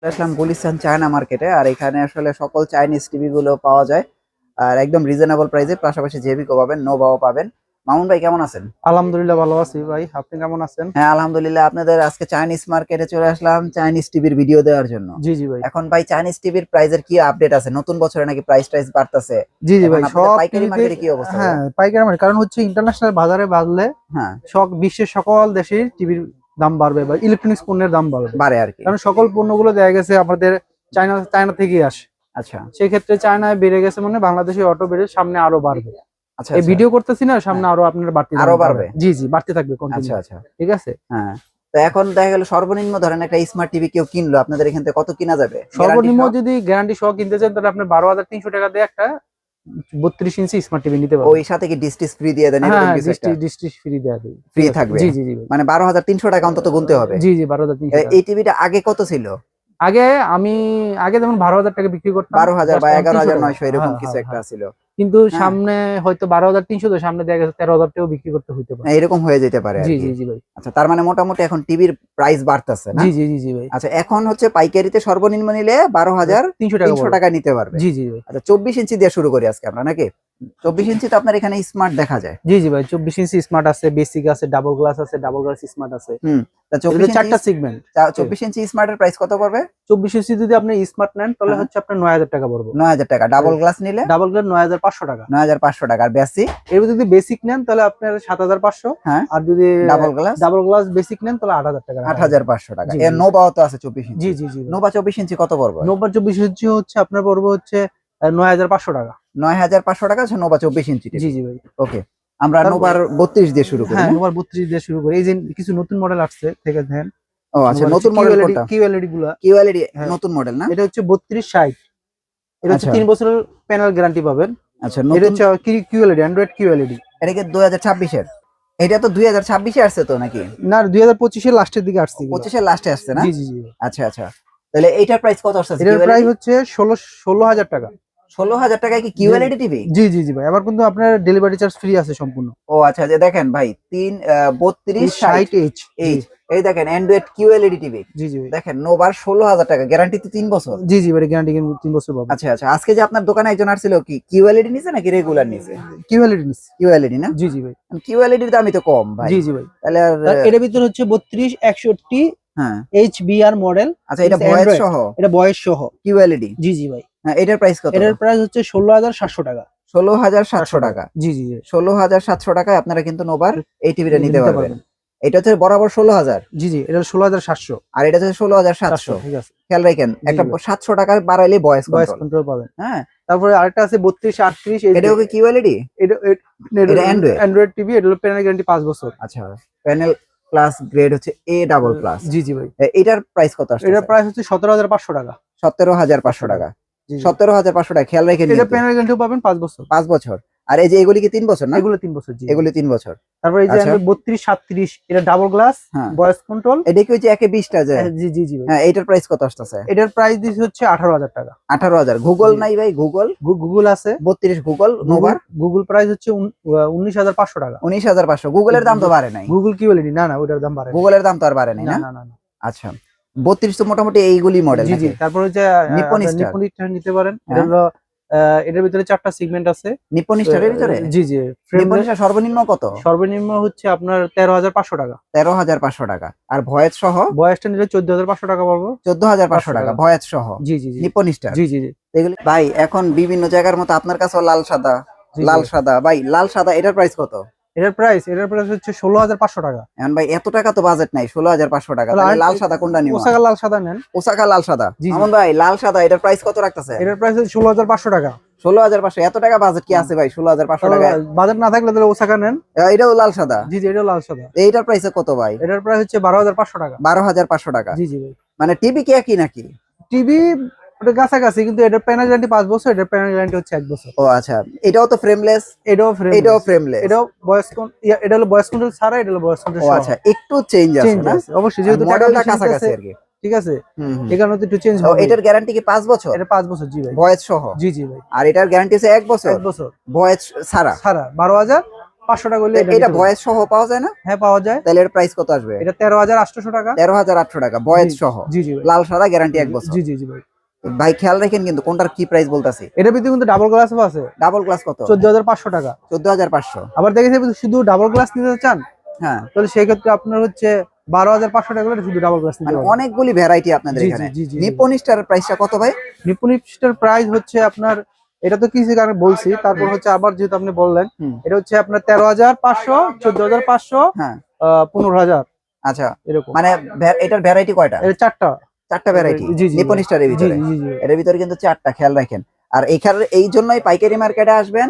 আসলাম Gulistan China মার্কেটে। আর এখানে আসলে সকল চাইনিজ টিভি গুলো পাওয়া যায় আর একদম রিজনেবল প্রাইসে। পাশাপাশি জেবিকো পাবেন, নোভাও পাবেন। মামুন ভাই কেমন আছেন? আলহামদুলিল্লাহ ভালো আছি ভাই, আপনি কেমন আছেন? হ্যাঁ আলহামদুলিল্লাহ। আপনাদের আজকে চাইনিজ মার্কেটে চলে আসলাম চাইনিজ টিভির ভিডিও দেওয়ার জন্য। জি জি ভাই। এখন ভাই চাইনিজ টিভির প্রাইসের কি আপডেট আছে? নতুন বছরে নাকি প্রাইস টাইস বাড়তেছে? জি জি এখন ভাই, আপনাদের সব পাইকারি টিভিতে। মার্কেটে কি অবস্থা ভাইয়া? হ্যাঁ, পাইকারি মার্কেট, কারণ হচ্ছে ইন্টারন্যাশনাল বাজারে বাড়লে হ্যাঁ, সব বিশ্বের সকল দেশের টিভির দাম বাড়বে বা ইলেকট্রনিক্স পণ্যের দাম বাড়বে। বাড়ে আর কি। কারণ সকল পণ্যগুলো দেখা গেছে আমাদের চায়না থেকেই আসে। আচ্ছা সেই ক্ষেত্রে চায়নায় বেড়ে গেছে মানে বাংলাদেশে অটো বেড়ে সামনে আরো বাড়বে। আচ্ছা এই আচ্ছা। ভিডিও করতেছি না, সামনে হ্যাঁ, আরো আপনার বাড়তি আরো দাম বাড়বে। জি জি, বাড়তে থাকবে আচ্ছা কন্টিনিউ। আচ্ছা। ঠিক আছে। হ্যাঁ, তো এখন দেখা গেল সর্বনিম্ন ধরেন একটা স্মার্ট টিভি কেউ কিনলো, আপনাদের এখান থেকে কত কিনা যাবে? সর্বনিম্ন যদি গ্যারান্টি সহ কিনতে চান তাহলে আপনি 12,300 টাকা দিয়ে একটা 32 ইঞ্চি স্মার্ট টিভি নিতে পারবেন। ওই সাথে কি ডিশ টিশ ফ্রি দিয়ে দেন হ্যাঁ এরকম হ্যাঁ, কিছু একটা? ডিস্ট্রিক্ট ফ্রি দেয়া দিই। ফ্রি থাকবে? জি জি জি ভাই। মানে 12,300 টাকা অন্তত গুনতে হবে। জি জি, 12,300 টাকা। এই টিভিটা আগে কত ছিল? আগে আমি যেমন 12,000 টাকা বিক্রি করতাম, 12,000 বা 300 টাকা। 11,900 এরকম হ্যাঁ কিছু হ্যাঁ একটা হ্যাঁ। ছিল। কিন্তু হ্যাঁ, সামনে হয়তো 12,300, তো সামনে দেখা গেছে 13,000 টাকাও বিক্রি করতে হইতে পারে। এরকম হয়ে যেতে পারে আর জি কি। জি জি ভাই। আচ্ছা, তার মানে মোটামুটি এখন টিভির প্রাইস বাড়তেছে না? জি জি জি জি ভাই। আচ্ছা, এখন হচ্ছে পাইকারিতে সর্বনিম্ন নিলে 300 টাকা 12,300 পড়বে। টাকা নিতে পারবে। জি জি ভাই। আচ্ছা, 24 ইঞ্চি দিয়ে শুরু করি আজকে আমরা নাকি? 24 ইঞ্চি তো আপনার এখানে স্মার্ট দেখা যায়। জি জি ভাই, 24 ইঞ্চি স্মার্ট আছে, বেসিক আছে, ডাবল গ্লাস আছে, ডাবল গ্লাস স্মার্ট আছে। হুম, তা এটা 24 চারটা ইঞ্চি, সেগমেন্ট। 24 ইঞ্চি স্মার্টের প্রাইস কত পড়বে? 24 ইঞ্চি যদি আপনি স্মার্ট নেন তাহলে হ্যাঁ, হচ্ছে আপনার 9,000 টাকা পড়বে। 9,000 টাকা। ডাবল গ্লাস নিলে ডাবল গ্লাস 9,500 টাকা। 9,500 টাকা। আর বেসিক? এর যদি বেসিক নেন তাহলে আপনার 7,500। হ্যাঁ, আর যদি double glass double glass basic নেন তাহলে 8,000 টাকা রাখা যাবে। 8,500 টাকা। জি এর জি নোভাও তো আছে 24 জি ইঞ্চি। জি জি ভাই। নোভা 24 ইঞ্চি কত পড়বে? নোভা 24 ইঞ্চি হচ্ছে আপনার পড়বে হচ্ছে 9,500 টাকা। 9,500 টাকা আছে নোভা 24 ইঞ্চি জি টিভি। জি ভাই। ওকে, আমরা তারপর নোভার 32 দিয়ে শুরু করি হ্যাঁ, না? নোভা 32 দিয়ে শুরু করে এই যে কিছু নতুন মডেল আসছে থেকে দেন। ও আচ্ছা, নোভার নতুন মডেল কোনটা? কিউএলইডি গুলা। কিউএলইডি হ্যাঁ, নতুন মডেল না? এটা হচ্ছে 3260। এটা হচ্ছে আচ্ছা 3 বছরের প্যানেল গ্যারান্টি পাবেন। আচ্ছা। এটা নতুন হচ্ছে কিউএলইডি, অ্যান্ড্রয়েড কিউএলইডি। এটা কি 2026 এর? এটা তো 2026 এ আসছে তো নাকি? না, 2025 এর লাস্টের দিকে আসছে এগুলা। 25 এর লাস্টে আসছে না? জি জি জি। আচ্ছা আচ্ছা। তাহলে এইটার প্রাইস কত আসছে এটার প্রাইস কিউএলইডি? হচ্ছে 16,000 টাকা। 16,000 টাকায় কি কিউএলইডি টিভি? জি জি জি ভাই, আবার কিন্তু আপনার ডেলিভারি চার্জ ফ্রি আছে সম্পূর্ণ। ও আচ্ছা, যে দেখেন ভাই 3260 60H। এইচ, এই দেখেন অ্যান্ড্রয়েড কিউএলইডি টিভি। জি জি ভাই। দেখেন নোভার 16,000 টাকা, গ্যারান্টি তো 3 বছর। জি জি ভাই, গ্যারান্টি 3 বছর পাবেন। আচ্ছা আচ্ছা। আজকে যে আপনার দোকানে একজন আসছিল, কি কিউএলইডি নিছে নাকি রেগুলার নিছে? কিউএলইডি নিচ্ছে। কিউএলইডি না? জি জি ভাই। কিউএলইডির দামই তো কম ভাই। জি জি ভাই। তাহলে আর আর এর ভিতর হচ্ছে 3261 হ্যাঁ। HBR model. আচ্ছা, এটা ভয়েস সহ এটা বয়স সহ কিউএলইডি? জি জি ভাই। হ্যাঁ, এটার প্রাইস কত? এটার প্রাইস হচ্ছে 16,700 টাকা। 16,700 টাকা। জি জি জি। 16,700 টাকায় আপনারা কিন্তু নোভার এই টিভিটা নিতে নিতে পারবেন। এটা হচ্ছে বরাবর 16,000, জি জি, এটা 16,700। আর এটা হচ্ছে 16,700। ঠিক আছে। খেয়াল রাখেন, জি একটা ভাই। 700 টাকা বাড়াইলে ভয়েস ভয়েস কন্ট্রোল। কন্ট্রোল পাবেন। হ্যাঁ, তারপরে আরেকটা আছে 3238। এটাও কি কিউএলইডি? এটা এটা অ্যান্ড্রয়েড? Android TV. এটা হলো প্যানেল গ্যারান্টি 5 বছর। আচ্ছা, প্যানেল প্লাস গ্রেড হচ্ছে এ ডাবল প্লাস। জি জি ভাই। এটার প্রাইস কত আসছে? এটার প্রাইস হচ্ছে 17,500 টাকা। 17,500 টাকা। জি জি। 17,500 টাকা। খেয়াল রাখেন এটা কিন্তু প্যানেল গ্যারান্টিও পাবেন 5 বছর। 5 বছর। আর এই যে এগুলি কি 3 বছর না? এগুলো 3 বছর। জি। এগুলি 3 বছর। তারপরে এই যে আচ্ছা। 3237, এটা ডাবল গ্লাস, হ্যাঁ, ভয়েস কন্ট্রোল। এটা কি ওই যে একে 20টা যায়? জি জি জি ভাই। হ্যাঁ, এটার প্রাইস কত আসতেছে? এটার প্রাইস দিচ্ছে হচ্ছে 18,000 টাকা। 18,000। গুগল জি। নাই ভাই? গুগল গুগল আছে। 32 গুগল নোভার গুগল প্রাইস হচ্ছে 19,500 টাকা। 19,500। গুগলের দাম তো বাড়ে নাই? গুগল কিউএলইডি না না, ওটার দাম বাড়ে। গুগলের দাম তো আর বাড়ে নাই না না? না না না। আচ্ছা, 32 তো মোটামুটি এইগুলি মডেল জি জি। নাকি? তারপর হচ্ছে নিপ্পন স্টার? নিপ্পন স্টার নিতে পারেন। এটা হ্যাঁ। হলো এটার ভিতরে 4টা সেগমেন্ট আছে। নিপ্পন স্টারের ভিতরে? জি জি। নিপ্পন স্টার সর্বনিম্ন কত? সর্বনিম্ন হচ্ছে আপনার 13,500 টাকা। 13,500 টাকা। আর ভয়েস সহ? বয়সটা নিলে 14,500 টাকা পড়বো। 14,500 টাকা ভয়েস সহ। জি জি জি। Nippon star? জি জি জি। এগুলি ভাই এখন বিভিন্ন জায়গার মতো আপনার কাছেও লাল সাদা, জি, লাল জি। সাদা। ভাই লাল সাদা এটার প্রাইস কত? এটার প্রাইস হচ্ছে 16,500 টাকা। এখন ভাই এত টাকা তো বাজেট নাই, 16,500 টাকা। তাহলে তাহলে লাল সাদা কোনটা নিব? ওসাকা লাল সাদা নেন। ওসাকা লাল সাদা। জি, জি। আমন ভাই লাল সাদা এটার প্রাইস কত রাখতেছে? এটার প্রাইস হচ্ছে 16,500 টাকা। 16,500। এত টাকা বাজেট কি আছে ভাই 16,500 টাকা? বাজেট না থাকলে তাহলে ওসাকা নেন। এটাও লাল সাদা? জি জি, এটাও লাল সাদা। এইটার প্রাইস কত ভাই? এটার প্রাইস হচ্ছে 12,500 টাকা। 12,500 টাকা। জি জি ভাই। মানে টিভি কি একই নাকি? টিভি ওটা কাছাকাছি, কিন্তু এটার প্যানেল গ্যারান্টি 5 বছর, এটার প্যানেল গ্যারান্টি হচ্ছে 1 বছর। ও আচ্ছা, এটাও তো ফ্রেমলেস? এটাও ফ্রেম। এটাও ফ্রেমলেস? এটাও এটা হলো ভয়েস কন্ট্রোল ছাড়া, এটা হলো ভয়েস কন্ট্রোল ও সহ। আচ্ছা, একটু চেঞ্জ আছে চেঞ্জ না? আছে অবশ্যই, যেহেতু টাকা মডেলটা বেশি কাছাকাছি আছে। আর কি। ঠিক আছে। হুম হুম। এই কারণে তো একটু চেঞ্জ ও, হবে। এটার গ্যারান্টি কি 5 বছর? এটা 5 বছর। জি ভাই। ভয়েস সহ? জি জি ভাই। আর এটার গ্যারান্টি আছে 1 বছর 1 বছর ভয়েস ছাড়া? ছাড়া 12,500 500 টাকা হলে এটা ভয়েস সহ পাওয়া যায় না? হ্যাঁ পাওয়া যায়। তাহলে এর প্রাইস কত আসবে? এটা 13,800 টাকা। 13,800 টাকা ভয়েস সহ। জি জি ভাই। লাল সাদা গ্যারান্টি 1 বছর। জি জি জি ভাই। ভাই খেয়াল রাখেন কিন্তু কোনটার কি প্রাইস বলতাছি। এটার ভিতরে কিন্তু ডাবল গ্লাসও আছে। ডাবল গ্লাস কত? 14,500 টাকা। 14,500। আবার দেখেছি শুধু ডাবল গ্লাস নিতে চান, হ্যাঁ, তাহলে সেই ক্ষেত্রে আপনার হচ্ছে 12,500 টাকা করে শুধু ডাবল গ্লাস নিতে মানে পারবেন। অনেকগুলি ভ্যারাইটি আপনাদের জি, এখানে। জি, জি, জি, নিপ্পন স্টারের প্রাইসটা কত ভাই? নিপ্পন স্টার প্রাইস হচ্ছে আপনার, এটা তো কিছু কারণে বলছি, তারপর হচ্ছে আবার যেহেতু আপনি বললেন, হুম। এটা হচ্ছে আপনার 13,500, 14,500, হ্যাঁ, 15,000 আচ্ছা। এরকম। মানে এটার ভ্যারাইটি কয়টা? এটা 4টা। চারটা ভ্যারাইটি জি জি নিপ্পন স্টারের জি ভিতরে। জি জি এর ভিতরে কিন্তু চারটা, খেয়াল রাখেন। আর এখানে এই জন্যই পাইকারি মার্কেটে আসবেন,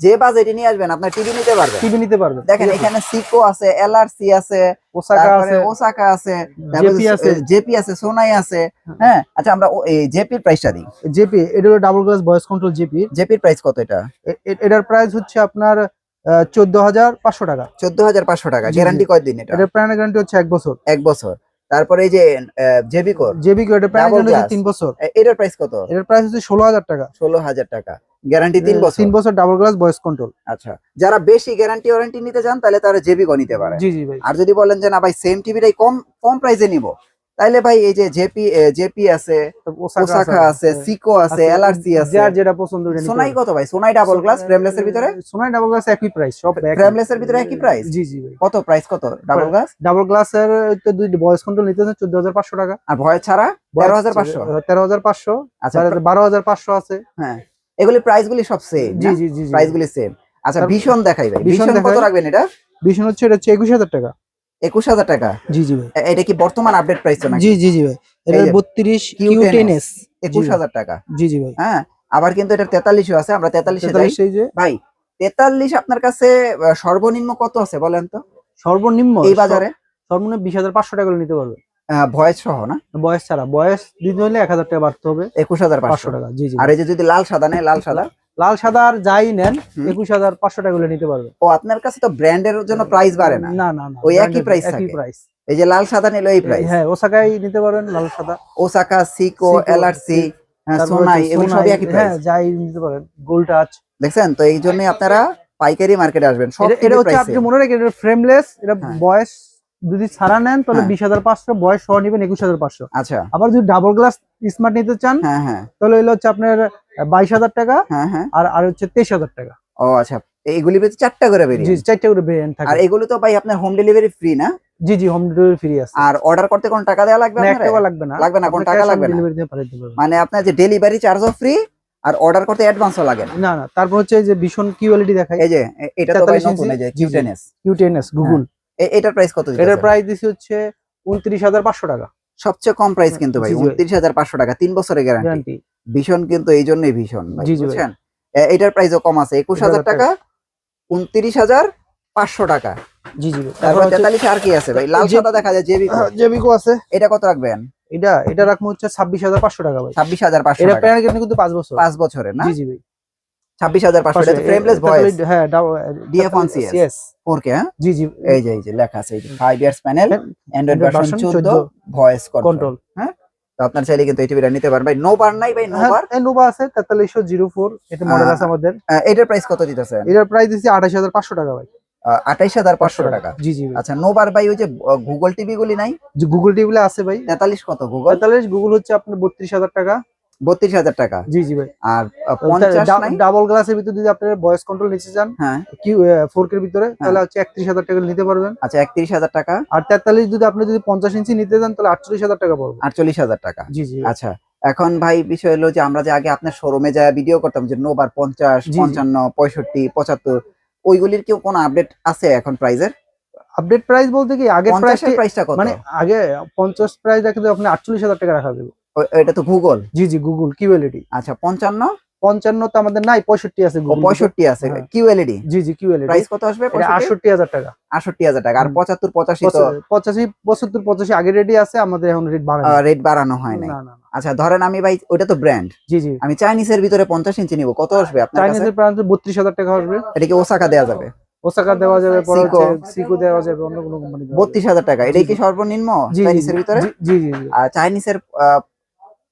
যে বাজেটে নিয়ে আসবেন আপনার টিভি নিতে পারবেন। টিভি নিতে পারবেন। দেখেন এখানে সিকো আছে, এলআরসি আছে, ওসাকা তারপরে আছে, ওসাকা আছে, জেপি আছে, জেপি আছে, সোনাই আছে। হ্যাঁ, আচ্ছা আমরা এই জেপির প্রাইসটা দিই। জেপি এটা হলো double glass voice control JP. জেপির প্রাইস কত এটা? এটার প্রাইস হচ্ছে আপনার 14,500 টাকা। 14,500 টাকা। জি, জি। গ্যারান্টি কয়দিন এটা? এটার প্রাণ গ্যারান্টি হচ্ছে 1 বছর। 1 বছর। তারপরে এই যে জেবি কোর, জেবি এটার প্রাণ Double গ্যারান্টি glass। হচ্ছে 3 বছর। এটার প্রাইস কত? এটার প্রাইস হচ্ছে 16,000 টাকা। 16,000 টাকা। গ্যারান্টি 3 বছর। 3 বছর ডাবল গ্লাস ভয়েস কন্ট্রোল। আচ্ছা, যারা বেশি গ্যারান্টি ওয়ারেন্টি নিতে চান তাহলে তারা জেবি কো নিতে পারে। জি জি ভাই। আর যদি বলেন যে না ভাই সেম টিভিটাই কম কম প্রাইসে নিব, তাহলে ভাই এই যে জেপি আছে, ওসাকা আছে, সিকো আছে, এলআরসি আছে। যার যেটা পছন্দ ওটা নিতে সোনাই পারবেন। কত ভাই? সোনাই ডাবল গ্লাস ফ্রেমলেস এর ভিতরে? সোনাই ডাবল গ্লাস একই প্রাইস, সব একই। ফ্রেমলেস এর ভিতরে একই প্রাইস? জি জি ভাই। কত প্রাইস কত ডাবল গ্লাস? ডাবল গ্লাসের তো দুই ভয়েস কন্ট্রোল নিতে হচ্ছে 14,500 টাকা। আর ভয় ছাড়া 13,500? 13,500। আচ্ছা, 12,500 আছে। হ্যাঁ, এগুলি প্রাইস গুলি সব সেম। জি জি জি। প্রাইস গুলি সেম। আচ্ছা, ভীষণ দেখাই ভাই। ভীষণ ভীষণ কত দেখাই। রাখবেন এটা? ভীষণ হচ্ছে এটা হচ্ছে 21,000 টাকা। 21,000 টাকা। জি জি ভাই। এটা কি বর্তমান আপডেট প্রাইস তো নাকি? জি জি জি ভাই। এটা এই যে 32 Q10s। 21,000 টাকা। জি জি ভাই। হ্যাঁ, আবার কিন্তু এটা 43 আছে। আমরা 43 এ যাই। 43 এই যে ভাই 43 আপনার কাছে সর্বনিম্ন কত আছে বলেন তো সর্বনিম্ন এই বাজারে? সর্বনিম্ন 20,500 টাকা করে নিতে পারবে। ভয়েস সহ না? বয়স ছাড়া, বয়স দিতে হলে 1,000 টাকা বাড়তে হবে। 21,500 টাকা। জি জি। আর এই যে যদি লাল সাদা নেয়, লাল সাদা? লাল সাদা আর যাই নেন হুম। 21,500 টাকা করে নিতে পারবে। ও, আপনার কাছে তো ব্র্যান্ডের জন্য প্রাইস বাড়ে না? না না না, ওই একই প্রাইস একই থাকে? প্রাইস। এই যে লাল সাদা নিলে এই প্রাইস? হ্যাঁ, ওসাকাই নিতে পারেন লাল সাদা। ওসাকা, সিকো, সিকো, এলআরসি, তারপর সোনাই, হচ্ছে এগুলো সোনাই, সবই একই প্রাইস? হ্যাঁ যাই নিতে পারেন। Gold touch. দেখছেন তো, এই জন্যই আপনারা পাইকারি মার্কেটে আসবেন। সব এটা হচ্ছে আপনি মনে রাখেন এটা ফ্রেমলেস। এটা হ্যাঁ। বয়স যদি ছাড়া নেন তাহলে হ্যাঁ। 20,500, বয়স সহ নেবেন 21,500। আচ্ছা, আবার যদি ডাবল গ্লাস স্মার্ট নিতে চান হ্যাঁ হ্যাঁ তাহলে হলো হচ্ছে আপনার 22,000 টাকা। হ্যাঁ হ্যাঁ। আর হচ্ছে 23,000 টাকা। ও আচ্ছা, এইগুলি পেতে 4টা করে জি, বেরিয়ে। 4টা করে ভেরিয়েন্ট থাকে। আর এগুলো তো ভাই আপনার হোম ডেলিভারি ফ্রি না? জি জি, হোম ডেলিভারি ফ্রি আছে। আর অর্ডার করতে কোন টাকা দেওয়া লাগবে? না, 1 আপনার টাকা লাগবে না। লাগবে না, কোন আপনি টাকা cash on লাগবে না? delivery দিয়ে পাঠিয়ে দিতে পারবেন। মানে আপনার যে ডেলিভারি চার্জও ফ্রি, আর অর্ডার করতে অ্যাডভান্সও লাগে না? না না, তারপর হচ্ছে এই যে ভীষণ কিউএলইডি দেখাই। এই যে এটা তো ভাই 43 নতুন, এই যে জি, জি। Q10s। Q10s Google. এটার প্রাইস কত দিতেছেন? এটার প্রাইস দিছি হচ্ছে 29,500 টাকা। সবচেয়ে কম প্রাইস কিন্তু ভাই, জি, জি। 29,500 টাকা, 3 বছরের গ্যারান্টি। গ্যারান্টি। ভীষণ কিন্তু এই জন্যই ভীষণ ভাই, জি, জি ভাই। বুঝছেন? এটার প্রাইসও কম আছে, 21,000 টাকা, 29,500 টাকা। জি জি। তারপর 43 আর কি আছে ভাই? লাল সাদা দেখা যায়, জেবিকো আছে। এটা কত রাখবেন? এটা রাখবো হচ্ছে 26,500 টাকা ভাই। 26,500 এটা টাকা। প্যানেল কিন্তু 5 বছর। 5 বছরের না? জি জি ভাই। 26,500। এটা ফ্রেমলেস ভয়েস হ্যাঁ, DF1CS CS 4K। হ্যাঁ, জি জি। এই যে লেখা আছে, এই যে 5 years panel, Android version 14, voice control. হ্যাঁ, তো আপনার চাইলে কিন্তু এই টিভিটা নিতে পারেন ভাই। নো বার নাই ভাই? নো বার নোভা আছে 4304, এটা মডেল আছে আমাদের। এটার প্রাইস কত দিতেছেন? এটার প্রাইস দিছি 28,500 টাকা ভাই। 28,500 টাকা। জি জি ভাই। আচ্ছা, নো বার ভাই ওই যে গুগল টিভি গুলি নাই? যে গুগল টিভিলে আছে ভাই। 43 কত গুগল? 43 গুগল হচ্ছে আপনার 32,000 টাকা। 32,000 টাকা। জি জি ভাই। আর 50 নাই? ডাবল গ্লাসের ভিতরে যদি আপনার ভয়েস কন্ট্রোল নিতে চান হ্যাঁ, কিউ 4K এর ভিতরে, তাহলে হচ্ছে 31,000 টাকা নিতে পারবেন। আচ্ছা 31,000 টাকা। আর 43 যদি আপনি 50 ইঞ্চি নিতে চান তাহলে 48,000 টাকা পড়বে। 48,000 টাকা। জি জি। আচ্ছা, এখন ভাই বিষয় হলো যে আমরা যে আগে আপনার শোরুমে যায় ভিডিও করতাম, যে নোবার 50, জি, জি। 55, 65, 75, ওইগুলির কি কোনো আপডেট আছে এখন প্রাইজের? আপডেট প্রাইস বলতে কি আগের 50 এর প্রাইসটা কত? মানে আগে 50 প্রাইস রাখলে আপনি 48,000 টাকা রাখা যাবে। এটা তো গুগল। জি জি, গুগল কিউএলইডি। আচ্ছা, 55? 55 তো আমাদের নাই, 65 আছে ও গুগল। 65 আছে হ্যাঁ। কিউএলইডি। জি জি, কিউএলইডি। প্রাইস কত আসবে? এটা 68,000 টাকা। 68,000 টাকা। আর 75, 85 তো 85, 72, 85 আগে রেডি আছে, আমাদের এখন রেট বাড়ানো। রেট বাড়ানো হয় নাই। না না না। আচ্ছা, ধরেন আমি ভাই ওটা তো ব্র্যান্ড, জি জি। আমি চাইনিজের ভিতরে 50 ইঞ্চি নিব, কত আসবে আপনার কাছে? চাইনিজের প্রাইস 32,000 টাকা আসবে। এটা কি ওসাকা দেওয়া যাবে? ওসাকা দেওয়া যাবে, পরে সিকো। হচ্ছে সিকো দেওয়া যাবে, অন্য কোনো কোম্পানি দেওয়া যাবে। 32,000 টাকা। এটাই কি সর্বনিম্ন জি জি চাইনিজের ভিতরে? জি জি জি। আর চাইনিজের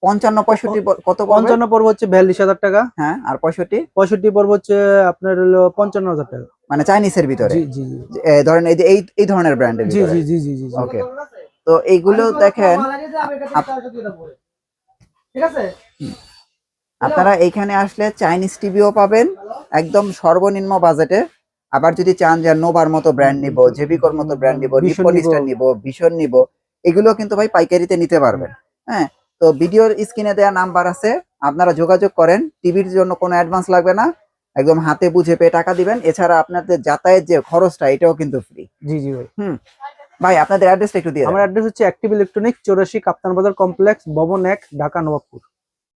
55, 65 কত পড়বে? 55 পড়বে হচ্ছে 42,000 টাকা। হ্যাঁ, আর 65? 65 পড়বে হচ্ছে আপনার হলো 55,000 টাকা। মানে চাইনিজের ভিতরে, জি জি জি ধরেন এই যে এই ধরনের ব্র্যান্ডের জি ভিতরে। জি জি জি জি জি। ওকে, তো এইগুলো দেখেন আপনারা এইখানে আসলে চাইনিজ টিভিও পাবেন একদম সর্বনিম্ন বাজেটে। আবার যদি চান যে নোভার মতো ব্র্যান্ড নিব, জেবিকোর মতো ব্র্যান্ড নিব, ভীষণ নিপ্পন নিব। স্টার নিব, ভীষণ নিব, এগুলো কিন্তু ভাই পাইকারিতে নিতে পারবেন। হ্যাঁ, তো ভিডিওর স্ক্রিনে দেওয়া নাম্বার আছে, আপনারা যোগাযোগ করেন। টিভির জন্য কোনো অ্যাডভান্স লাগবে না, একদম হাতে বুঝে পেয়ে টাকা দিবেন। এছাড়া আপনাদের যাতায়াত যে খরচটা এটাও কিন্তু ফ্রি। জি জি ভাই। হুম, ভাই আপনাদের অ্যাড্রেসটা একটু দিয়ে দেন। আমার অ্যাড্রেস হচ্ছে অ্যাক্টিভ ইলেকট্রনিক্স 84 কাপ্তান বাজার কমপ্লেক্স ভবন 1 ঢাকা নবাবপুর।